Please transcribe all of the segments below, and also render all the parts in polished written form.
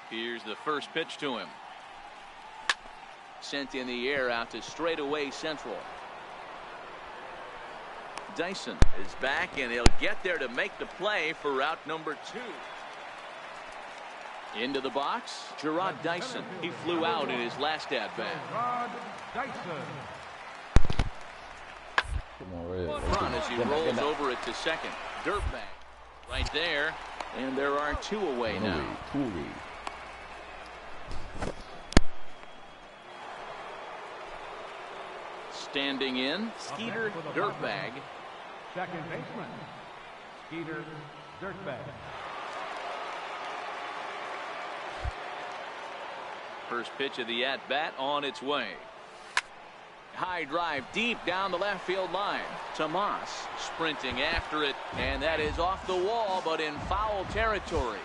Here's the first pitch to him. Sent in the air out to straightaway central. Dyson is back, and he'll get there to make the play for route number 2. Into the box, Gerard Dyson. He flew out in his last at-bat. Run as he rolls over it to second. Dirtbag right there, and there are 2 away now. Standing in, Skeeter Dirtbag. Second baseman, Skeeter Dirtbag. First pitch of the at-bat on its way. High drive deep down the left field line. Tomas sprinting after it, and that is off the wall, but in foul territory.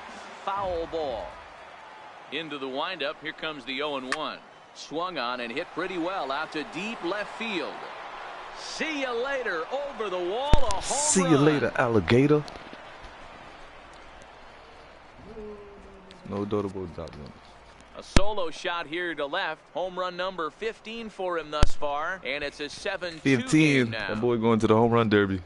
Foul ball. Into the windup. Here comes the 0-1. Swung on and hit pretty well out to deep left field. See you later. Over the wall. A home run. See you later, alligator. No notable job. A solo shot here to left. Home run number 15 for him thus far, and it's a 7-2 game now. That boy going to the home run derby.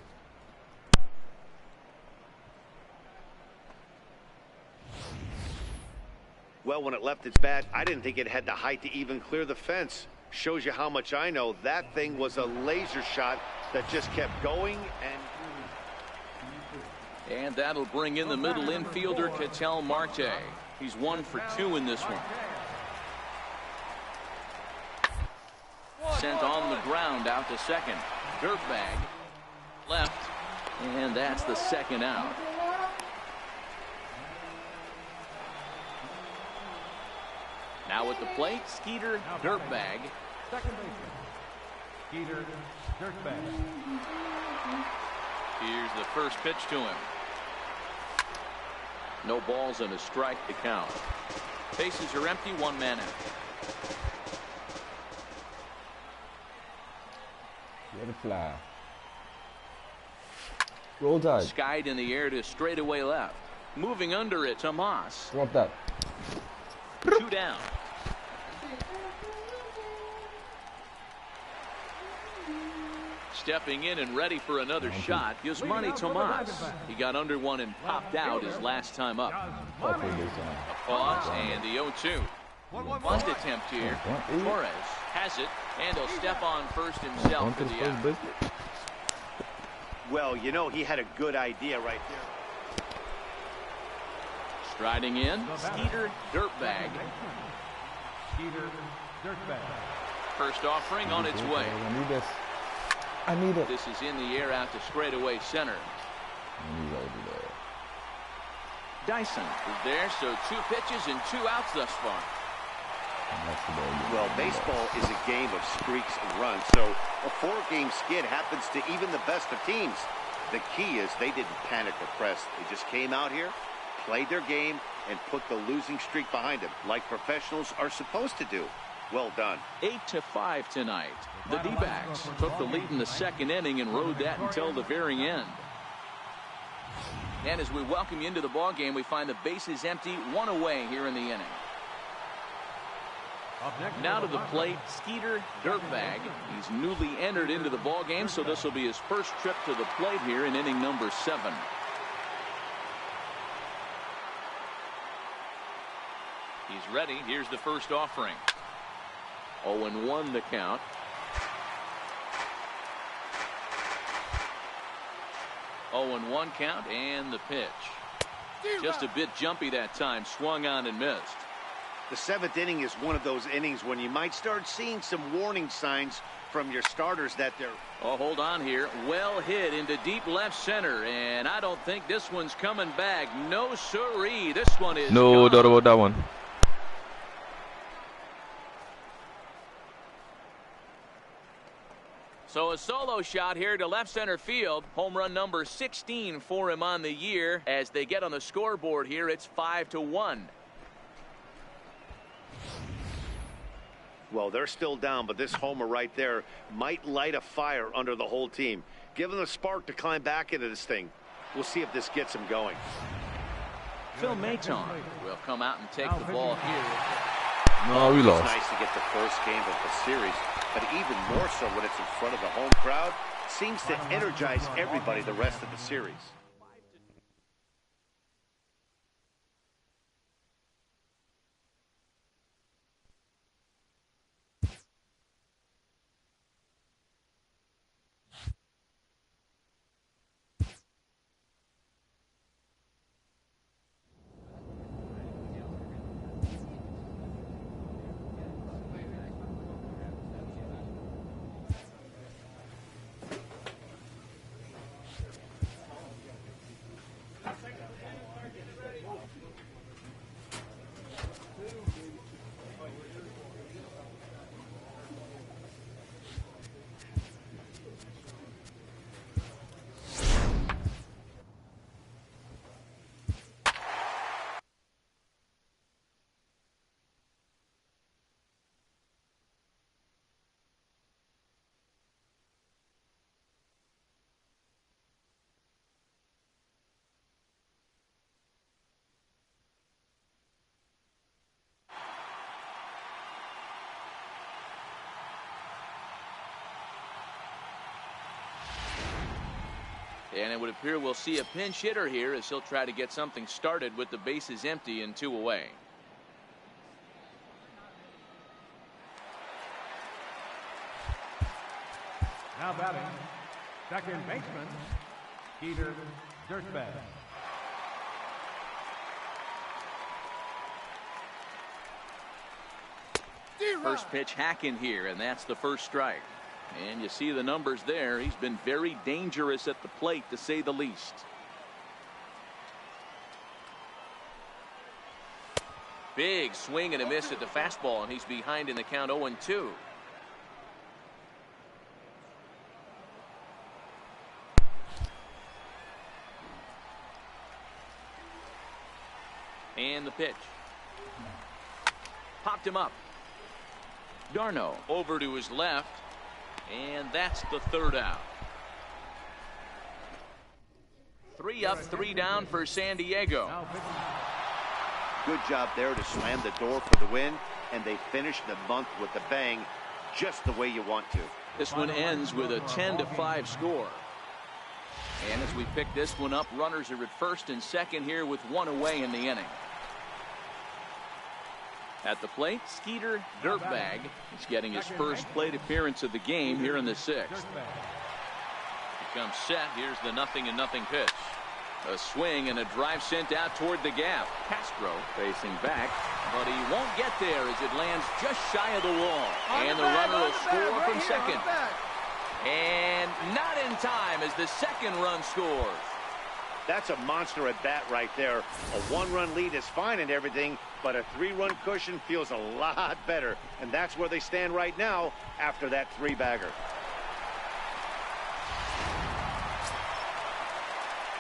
Well, when it left its bat, I didn't think it had the height to even clear the fence. Shows you how much I know. That thing was a laser shot that just kept going. And that'll bring in the middle infielder, Ketel Marte. He's 1 for 2 in this one. Sent on the ground out to second. Dirtbag left, and that's the second out. Now at the plate, Skeeter Dirtbag. Second baseman, Skeeter Dirtbag. Here's the first pitch to him. No balls and a strike to count. Bases are empty, 1 man out. Let it fly. Roll tide. Skied in the air to straightaway left. Moving under it, Tomas. Drop that. 2 down. Stepping in and ready for another shot is Manny Tomas. He got under one and popped out his last time up. A pause and the 0-2. Bunt attempt here. Torres has it, and he'll step on first himself for the out. Well, you know, he had a good idea right there. Striding in, Skeeter Dirtbag. Skeeter Dirtbag. First offering on its way. I need this. I need it. This is in the air out to straightaway center. Dyson is there, so 2 pitches and 2 outs thus far. Well, baseball is a game of streaks and runs, so a 4-game skid happens to even the best of teams. The key is they didn't panic or press. They just came out here, played their game, and put the losing streak behind them, like professionals are supposed to do. Well done. 8-5 tonight. The D-backs took the lead in the second inning and rode that until the very end. And as we welcome you into the ball game, we find the bases empty, 1 away here in the inning. Now to the plate, Skeeter Dirtbag. He's newly entered into the ball game, so this will be his first trip to the plate here in inning number 7. He's ready. Here's the first offering. 0-1 the count. 0-1 count and the pitch. Just a bit jumpy that time. Swung on and missed. The 7th inning is one of those innings when you might start seeing some warning signs from your starters that they're... Oh, hold on here. Well hit into deep left center, and I don't think this one's coming back. No siree. This one is No doubt about that one. So a solo shot here to left center field. Home run number 16 for him on the year. As they get on the scoreboard here, it's 5-1. Well, they're still down, but this homer right there might light a fire under the whole team. Give them a spark to climb back into this thing. We'll see if this gets them going. Phil Maton will come out and take the ball here. No, we It's lost. nice to get the first game of the series, but even more so when it's in front of the home crowd. Seems to energize everybody the rest of the series. And it would appear we'll see a pinch hitter here as he'll try to get something started with the bases empty and 2 away. Now batting, second baseman, Peter Dirtbag. First pitch hacking here, and that's the first strike. And you see the numbers there. He's been very dangerous at the plate, to say the least. Big swing and a miss at the fastball, and he's behind in the count 0-2. And the pitch. Popped him up. Darno over to his left. And that's the third out. 3 up, 3 down for San Diego. Good job there to slam the door for the win, and they finished the month with a bang, just the way you want to. This one ends with a 10-5 score. And as we pick this one up, runners are at first and second here with 1 away in the inning. At the plate, Skeeter Dirtbag is getting his first plate appearance of the game here in the 6th. He comes set. Here's the 0-0 pitch. A swing and a drive sent out toward the gap. Castro facing back, but he won't get there as it lands just shy of the wall. And the runner will score from second. And not in time as the second run scores. That's a monster at bat right there. A 1-run lead is fine and everything, but a 3-run cushion feels a lot better. And that's where they stand right now after that 3-bagger.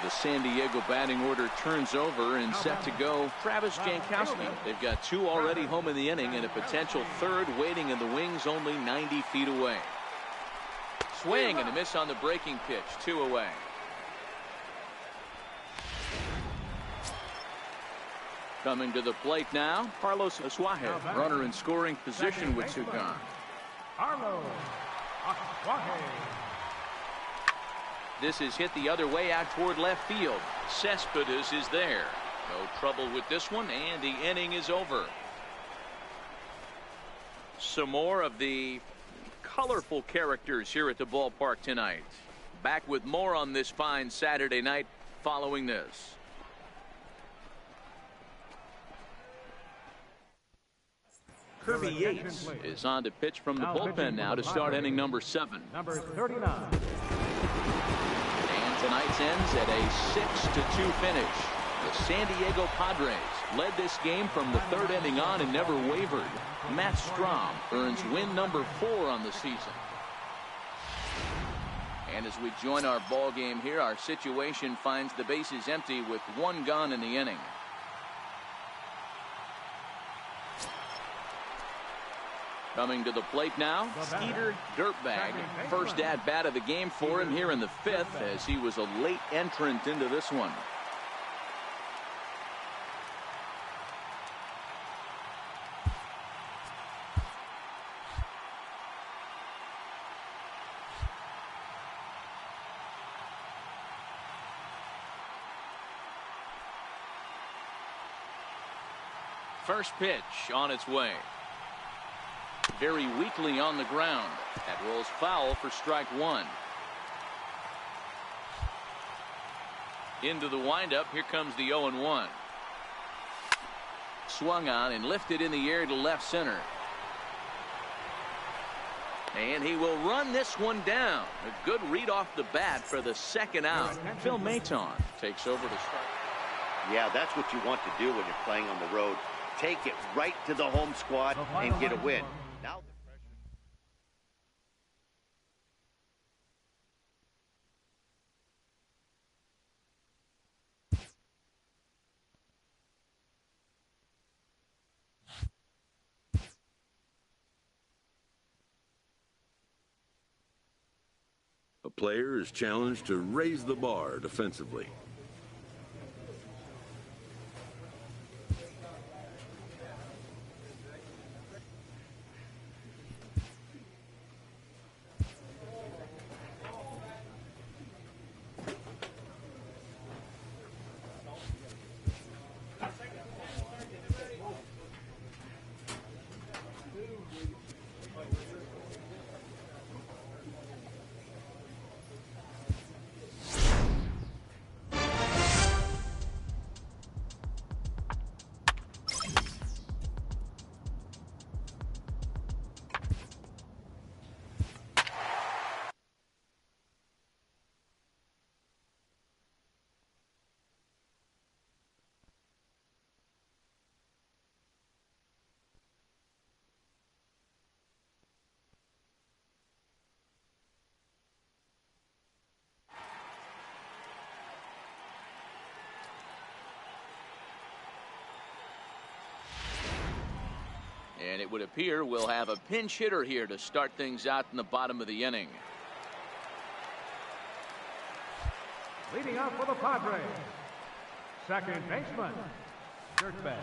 The San Diego batting order turns over and set to go Travis Jankowski. They've got 2 already home in the inning and a potential third waiting in the wings only 90 feet away. Swing and a miss on the breaking pitch. 2 away. Coming to the plate now, Carlos Asuaje, runner in scoring position with 2 gone. Carlos Asuaje. This is hit the other way out toward left field. Cespedes is there. No trouble with this one, and the inning is over. Some more of the colorful characters here at the ballpark tonight. Back with more on this fine Saturday night following this. Kirby Yates is on to pitch from the bullpen now to start inning number 7. Number 39. And tonight's ends at a 6-2 finish. The San Diego Padres led this game from the 3rd inning on and never wavered. Matt Strahm earns win number 4 on the season. And as we join our ball game here, our situation finds the bases empty with 1 gone in the inning. Coming to the plate now, Skeeter Dirtbag. First at bat of the game for him here in the 5th, as he was a late entrant into this one. First pitch on its way. Very weakly on the ground. That rolls foul for strike one. Into the windup. Here comes the 0-1. Swung on and lifted in the air to left center. And he will run this one down. A good read off the bat for the second out. Phil Maton takes over to start. Yeah, that's what you want to do when you're playing on the road. Take it right to the home squad and get a win. Now the pressure. A player is challenged to raise the bar defensively. And it would appear we'll have a pinch hitter here to start things out in the bottom of the inning. Leading off for the Padres, second baseman, Dirtbag.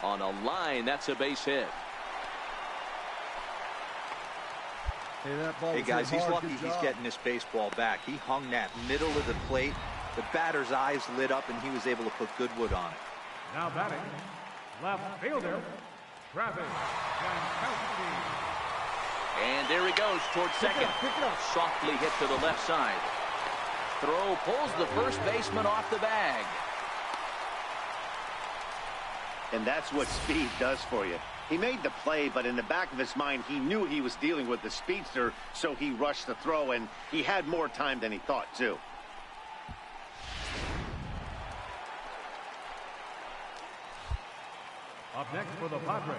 On a line, that's a base hit. Hey guys, he's lucky he's getting this baseball back. He hung that middle of the plate. The batter's eyes lit up and he was able to put good wood on it. Now batting, left fielder, Travis Jankowski. And there he goes towards second. Softly hit to the left side. Throw pulls the first baseman off the bag. And that's what speed does for you. He made the play, but in the back of his mind, he knew he was dealing with the speedster, so he rushed the throw, and he had more time than he thought, too. Up next for the Padres,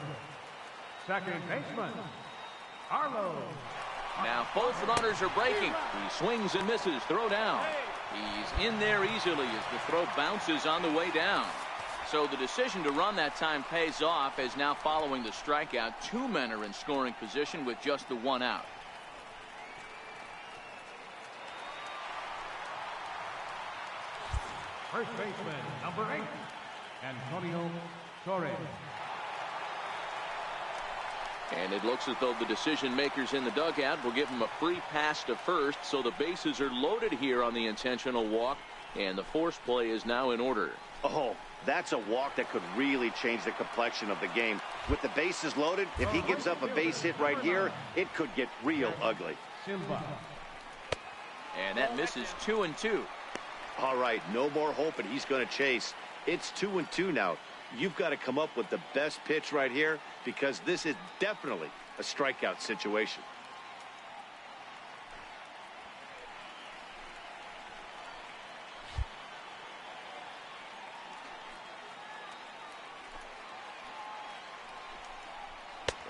second baseman, Arlo. Now both runners are breaking. He swings and misses. Throw down. He's in there easily as the throw bounces on the way down. So the decision to run that time pays off, as now following the strikeout, two men are in scoring position with just the one out. First baseman, number 8, Antonio Torres. And it looks as though the decision makers in the dugout will give him a free pass to first, so the bases are loaded here on the intentional walk, and the force play is now in order. Oh, that's a walk that could really change the complexion of the game. With the bases loaded, if he gives up a base hit right here, it could get real ugly. Silva. And that misses 2-2. All right, no more hoping he's going to chase. It's 2-2 now. You've got to come up with the best pitch right here, because this is definitely a strikeout situation.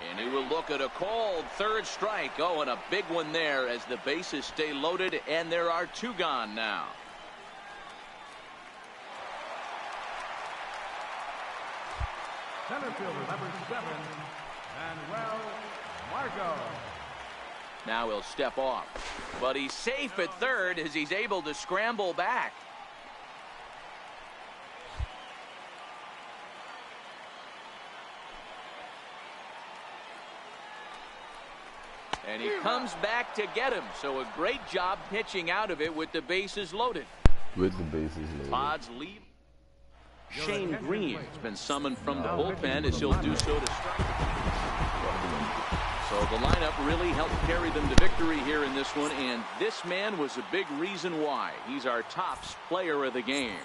And he will look at a called third strike. Oh, and a big one there as the bases stay loaded, and there are two gone now. Center fielder, number 7, Manuel Margot. Now he'll step off. But he's safe at third as he's able to scramble back. And he comes back to get him. So a great job pitching out of it with the bases loaded. With the bases loaded. Odds lead. Shane Green has been summoned from the bullpen as he'll do so to start. So the lineup really helped carry them to victory here in this one, and this man was a big reason why. He's our top player of the game.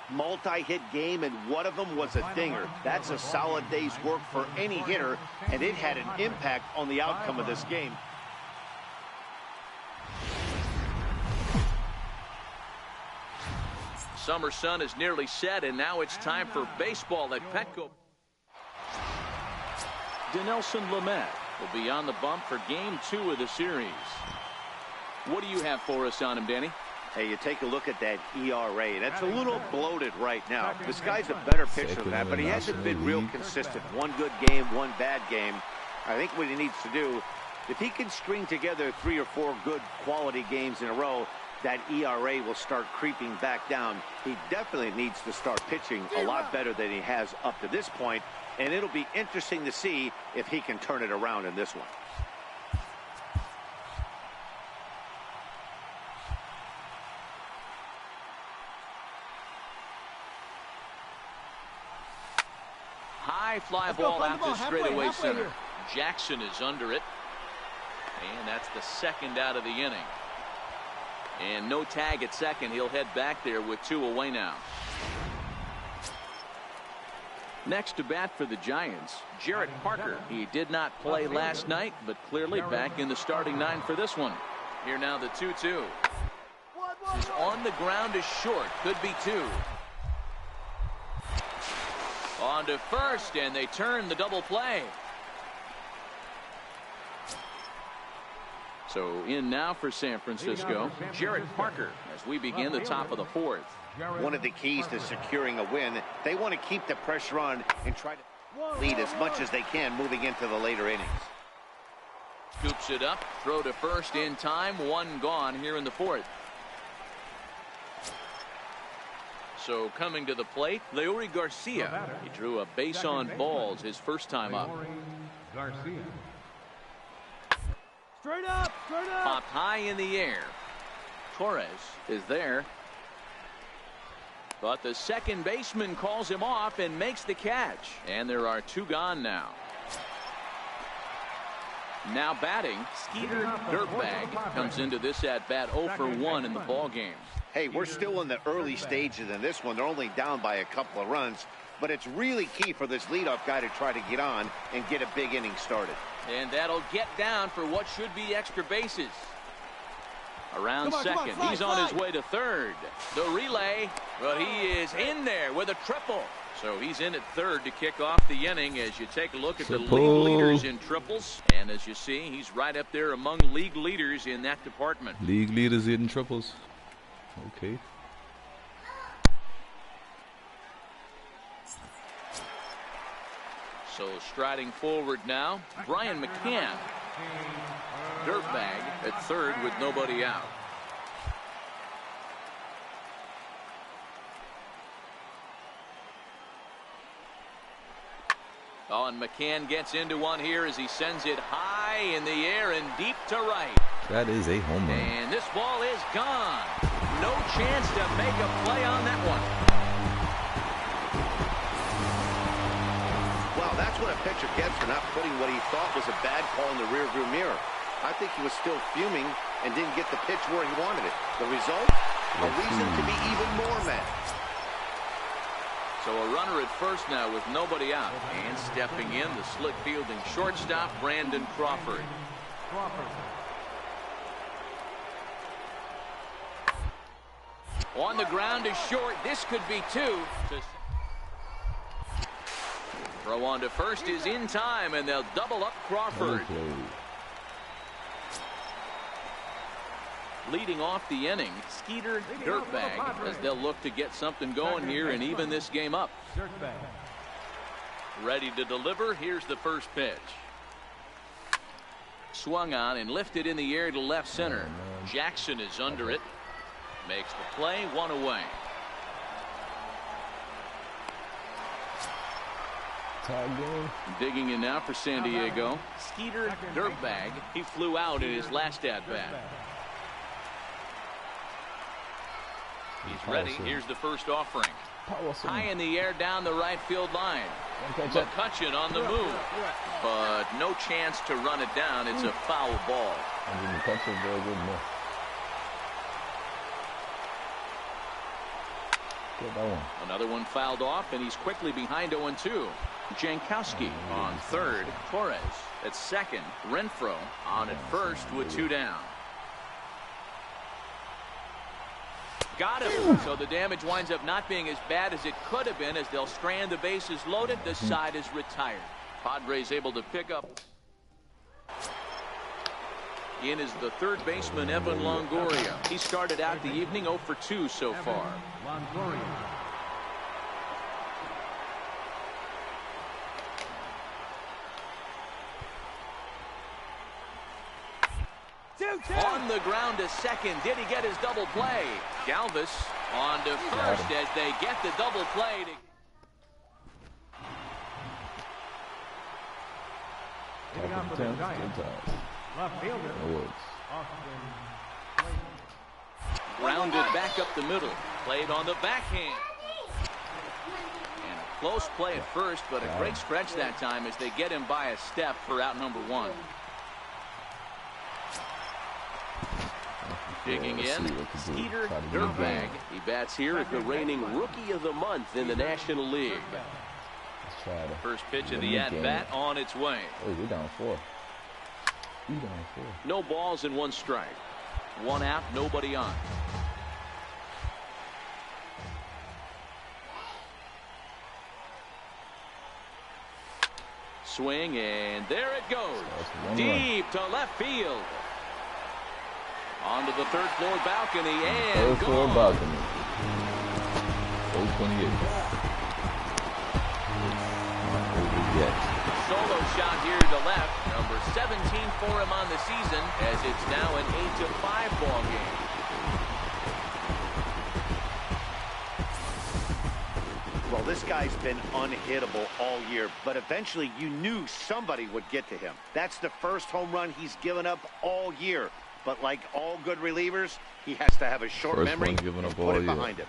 Multi-hit game, and one of them was a dinger. That's a solid day's work for any hitter, and it had an impact on the outcome of this game. Summer sun is nearly set, and now it's time for baseball at Petco. Dinelson Lamet will be on the bump for Game 2 of the series. What do you have for us on him, Danny? Hey, you take a look at that ERA, and it's a little bloated right now. This guy's a better pitcher than that, but he hasn't been real consistent. One good game, one bad game. I think what he needs to do, if he can string together 3 or 4 good quality games in a row, that ERA will start creeping back down. He definitely needs to start pitching a lot better than he has up to this point, and it'll be interesting to see if he can turn it around in this one. High fly ball out to straightaway center. Jackson is under it, and that's the second out of the inning. And no tag at second. He'll head back there with 2 away now. Next to bat for the Giants, Jarrett Parker. He did not play last night, but clearly back in the starting 9 for this one. Here now the 2-2. He's on the ground is short. Could be 2. On to first, and they turn the double play. So in now for San Francisco, Jarrett Parker as we begin the top of the 4th. One of the keys to securing a win, they want to keep the pressure on and try to lead as much as they can moving into the later innings. Scoops it up, throw to first in time, 1 gone here in the 4th. So coming to the plate, Leury Garcia. He drew a base on balls his first time up. Garcia. Straight up, straight up. Popped high in the air. Torres is there. But the second baseman calls him off and makes the catch. And there are 2 gone now. Now batting, Skeeter Dirtbag comes into this at bat 0 for 1 in the ball game. Hey, we're still in the early stages in this one. They're only down by a couple of runs, but it's really key for this leadoff guy to try to get on and get a big inning started. And that'll get down for what should be extra bases. Around second, he's on his way to third. The relay, but he is in there with a triple. So he's in at third to kick off the inning as you take a look at the league leaders in triples. And as you see, he's right up there among league leaders in that department. League leaders in triples. Okay. So striding forward now, Brian McCann. Dirtbag at third with nobody out. Oh, and McCann gets into one here as he sends it high in the air and deep to right. That is a home run. And this ball is gone. No chance to make a play on that one. Well, that's what a pitcher gets for not putting what he thought was a bad call in the rearview mirror. I think he was still fuming and didn't get the pitch where he wanted it. The result? A reason to be even more mad. So a runner at first now with nobody out. And stepping in, the slick fielding shortstop, Brandon Crawford. On the ground is short. This could be 2. Throw on to first is in time, and they'll double up Crawford. Leading off the inning, Skeeter Dirtbag, as they'll look to get something going here and even this game up. Ready to deliver. Here's the first pitch. Swung on and lifted in the air to left center. Jackson is under it. Makes the play, 1 away. Digging in now for San Diego. Skeeter Dirtbag. He flew out in his last at-bat. He's ready. Here's the first offering. Power swing. High in the air down the right field line. Don't catch it. McCutcheon on the move. But no chance to run it down. It's a foul ball. And then McCutcheon, very good miss. Get that one. Another one fouled off, and he's quickly behind 0-2. Jankowski on third. Torres at second. Renfroe on at first with 2 down. Got him. So the damage winds up not being as bad as it could have been as they'll strand the bases loaded. The side is retired. Padres able to pick up. In is the third baseman, Evan Longoria. He started out the evening 0 for 2 so far. Longoria. On the ground to second. Did he get his double play? Galvis on to first as they get the double play. Hitting out for the Giants. Left fielder. Austin Slater. Grounded back up the middle. Played on the backhand. And a close play at first, but a great stretch that time as they get him by a step for out number 1. Digging in, Skeeter Dirtbag. He bats here at the reigning Rookie of the Month in the National League. Let's try to First pitch of the at-bat on its way. Oh, we're down 4. We're down 4. No balls and 1 strike. 1 out, nobody on. Swing, and there it goes. Deep to left field. Onto the third floor balcony and third floor balcony. 028. Solo shot here to left. Number 17 for him on the season as it's now an 8-5 ball game. Well, this guy's been unhittable all year, but eventually you knew somebody would get to him. That's the first home run he's given up all year. But like all good relievers, he has to have a short memory and put it behind him.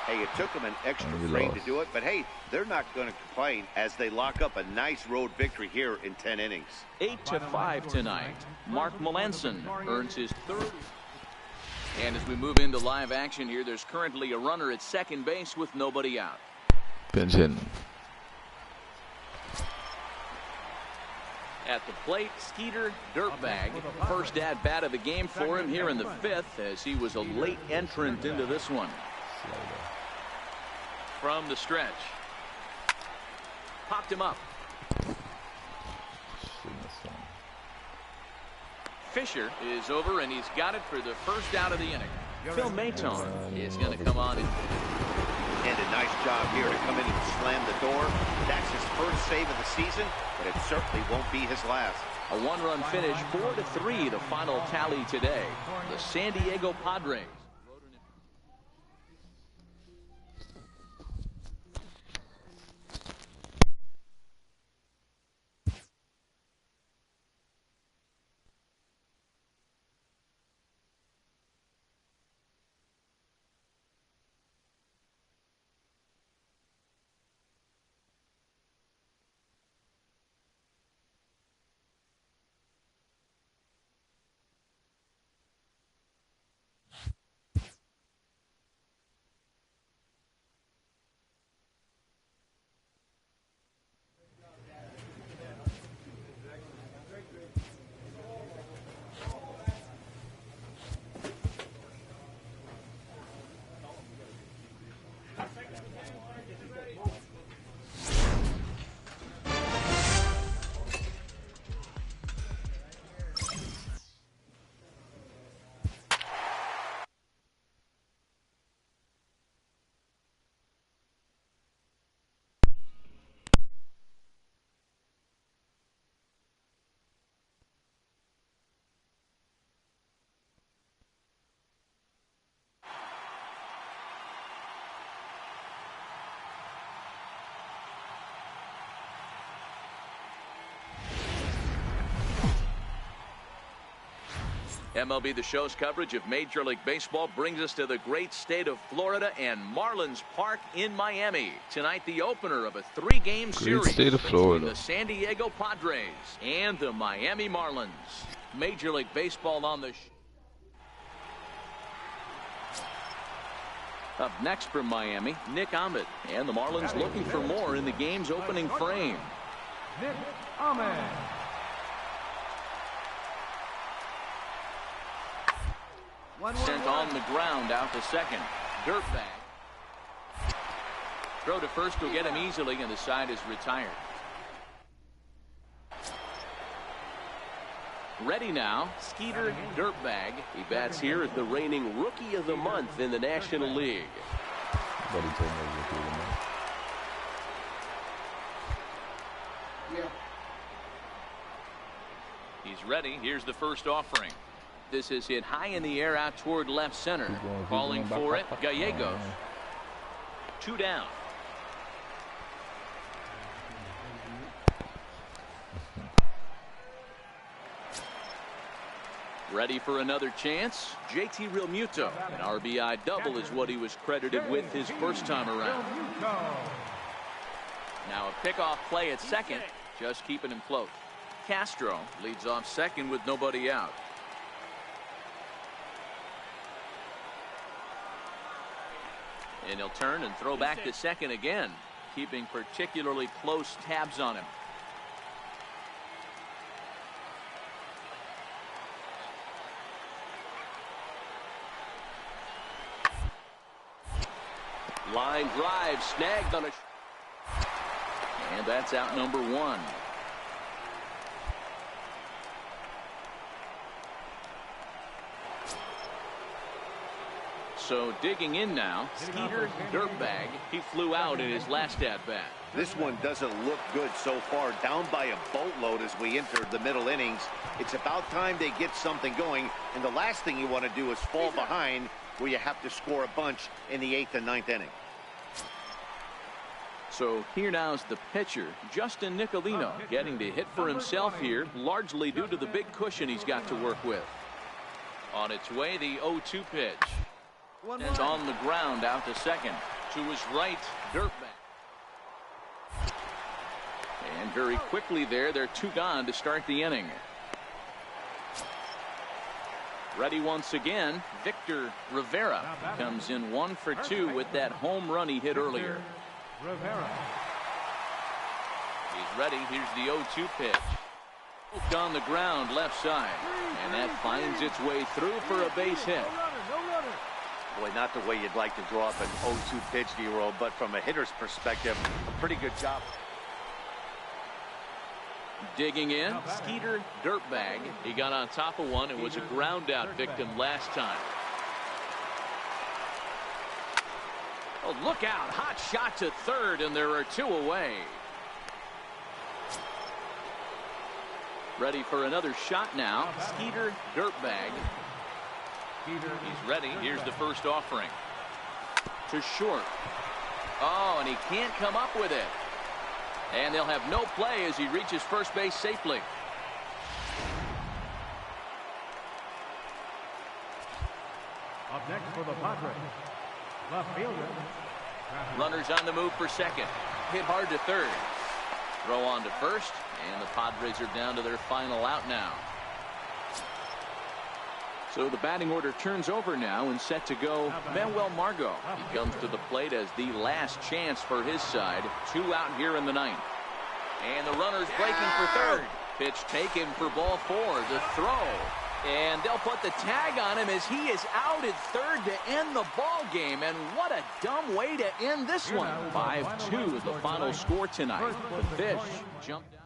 Hey, it took him an extra frame to do it, but hey, they're not going to complain as they lock up a nice road victory here in 10 innings. 8-5 tonight. Mark Melanson earns his third. And as we move into live action here, there's currently a runner at second base with nobody out. Pinch hitting. At the plate, Skeeter Dirtbag. First at-bat of the game for him here in the 5th as he was a late entrant into this one. From the stretch. Popped him up. Fisher is over, and he's got it for the first out of the inning. Phil Maton is going to come on in. And a nice job here to come in and slam the door. That's his first save of the season, but it certainly won't be his last. A 1-run finish, 4-3, the final tally today. The San Diego Padres MLB The Show's coverage of Major League Baseball brings us to the great state of Florida and Marlins Park in Miami. Tonight, the opener of a 3-game series state of Florida. between the San Diego Padres and the Miami Marlins. Major League Baseball on the Up next from Miami, Nick Ahmed, and the Marlins looking for more in the game's opening frame. Nick Ahmed. Sent on the ground out to second. Dirtbag. Throw to first will get him easily, and the side is retired. Ready now, Skeeter Dirtbag. He bats here as the reigning Rookie of the Month in the National League. Buddy told me Rookie of the Month. He's ready. Here's the first offering. This is hit high in the air out toward left center. Calling for it, Gallegos. 2 down. Ready for another chance? JT Realmuto. An RBI double is what he was credited with his first time around. Now a pickoff play at second, just keeping him close. Castro leads off second with nobody out. And he'll turn and throw back to second again, keeping particularly close tabs on him. Line drive snagged on a. And that's out number 1. So digging in now, Skeeter Dirtbag. He flew out in his last at-bat. This one doesn't look good so far. Down by a boatload as we enter the middle innings. It's about time they get something going. And the last thing you want to do is fall behind where you have to score a bunch in the 8th and 9th inning. So here now is the pitcher, Justin Nicolino, getting to hit for himself here, largely due to the big cushion he's got to work with. On its way, the 0-2 pitch. It's on the ground out to second. To his right, Dirtbag. And very quickly there, they're 2 gone to start the inning. Ready once again, Victor Rivera comes in 1 for 2 with that home run he hit earlier. He's ready. Here's the 0-2 pitch. Hooked on the ground left side. And that finds its way through for a base hit. Boy, not the way you'd like to draw up an 0-2 pitch, D-roll, but from a hitter's perspective, a pretty good job. Digging in, Skeeter Dirtbag. He got on top of one and was a ground out victim last time. Oh, look out. Hot shot to third, and there are 2 away. Ready for another shot now. Skeeter Dirtbag. He's ready. Here's the first offering. To short. Oh, and he can't come up with it. And they'll have no play as he reaches first base safely. Up next for the Padres, left fielder. Runners on the move for second. Hit hard to third. Throw on to first, and the Padres are down to their final out now. So the batting order turns over now and set to go Manuel Margot. He comes to the plate as the last chance for his side. 2 out here in the 9th. And the runner's breaking for third. Pitch taken for ball 4. The throw. And they'll put the tag on him as he is out at third to end the ball game. And what a dumb way to end this one. 5-2 is the final score tonight. The Fish jumped out.